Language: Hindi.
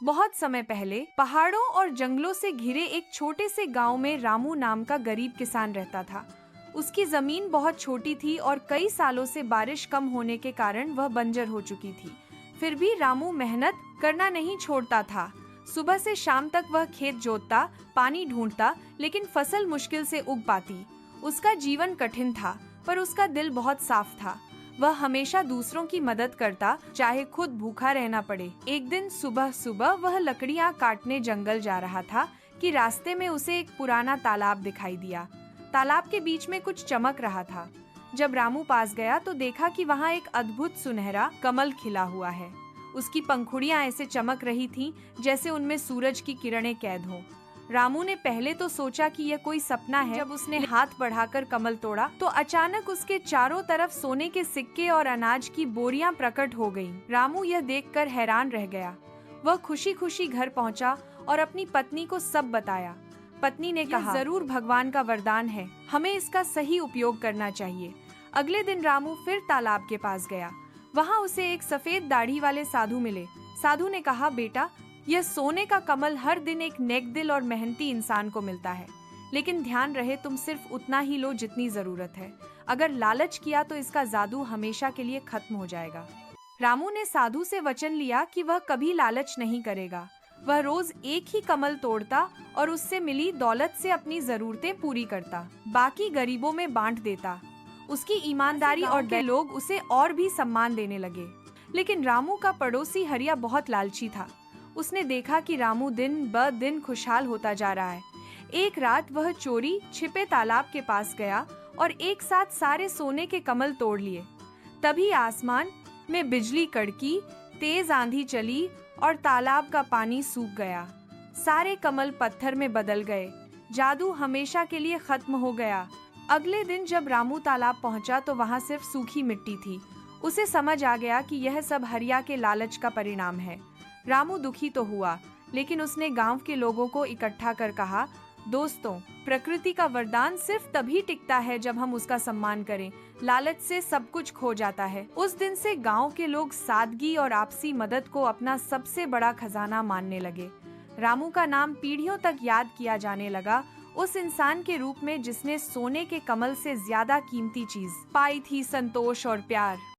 बहुत समय पहले पहाड़ों और जंगलों से घिरे एक छोटे से गांव में रामू नाम का गरीब किसान रहता था। उसकी जमीन बहुत छोटी थी और कई सालों से बारिश कम होने के कारण वह बंजर हो चुकी थी। फिर भी रामू मेहनत करना नहीं छोड़ता था। सुबह से शाम तक वह खेत जोतता, पानी ढूंढता, लेकिन फसल मुश्किल से उग पाती। उसका जीवन कठिन था, पर उसका दिल बहुत साफ था। वह हमेशा दूसरों की मदद करता, चाहे खुद भूखा रहना पड़े। एक दिन सुबह सुबह वह लकड़ियां काटने जंगल जा रहा था कि रास्ते में उसे एक पुराना तालाब दिखाई दिया। तालाब के बीच में कुछ चमक रहा था। जब रामू पास गया तो देखा कि वहाँ एक अद्भुत सुनहरा कमल खिला हुआ है। उसकी पंखुड़ियां ऐसे चमक रही थीं जैसे उनमें सूरज की किरणें कैद हों। रामू ने पहले तो सोचा कि यह कोई सपना है। जब उसने हाथ बढ़ाकर कमल तोड़ा तो अचानक उसके चारों तरफ सोने के सिक्के और अनाज की बोरियां प्रकट हो गईं। रामू यह देखकर हैरान रह गया। वह खुशी खुशी घर पहुंचा और अपनी पत्नी को सब बताया। पत्नी ने कहा, जरूर भगवान का वरदान है, हमें इसका सही उपयोग करना चाहिए। अगले दिन रामू फिर तालाब के पास गया। वहाँ उसे एक सफेद दाढ़ी वाले साधु मिले। साधु ने कहा, बेटा, यह सोने का कमल हर दिन एक नेक दिल और मेहनती इंसान को मिलता है, लेकिन ध्यान रहे तुम सिर्फ उतना ही लो जितनी जरूरत है। अगर लालच किया तो इसका जादू हमेशा के लिए खत्म हो जाएगा। रामू ने साधु से वचन लिया कि वह कभी लालच नहीं करेगा। वह रोज एक ही कमल तोड़ता और उससे मिली दौलत से अपनी जरूरतें पूरी करता, बाकी गरीबों में बांट देता। उसकी ईमानदारी और के लोग उसे और भी सम्मान देने लगे। लेकिन रामू का पड़ोसी हरिया बहुत लालची था। उसने देखा कि रामू दिन ब दिन खुशहाल होता जा रहा है। एक रात वह चोरी छिपे तालाब के पास गया और एक साथ सारे सोने के कमल तोड़ लिए। तभी आसमान में बिजली कड़की, तेज आंधी चली और तालाब का पानी सूख गया। सारे कमल पत्थर में बदल गए। जादू हमेशा के लिए खत्म हो गया। अगले दिन जब रामू तालाब पहुंचा तो वहां सिर्फ सूखी मिट्टी थी। उसे समझ आ गया कि यह सब हरिया के लालच का परिणाम है। रामू दुखी तो हुआ, लेकिन उसने गांव के लोगों को इकट्ठा कर कहा, दोस्तों, प्रकृति का वरदान सिर्फ तभी टिकता है जब हम उसका सम्मान करें। लालच से सब कुछ खो जाता है। उस दिन से गांव के लोग सादगी और आपसी मदद को अपना सबसे बड़ा खजाना मानने लगे। रामू का नाम पीढ़ियों तक याद किया जाने लगा, उस इंसान के रूप में जिसने सोने के कमल से ज्यादा कीमती चीज पाई थी, संतोष और प्यार।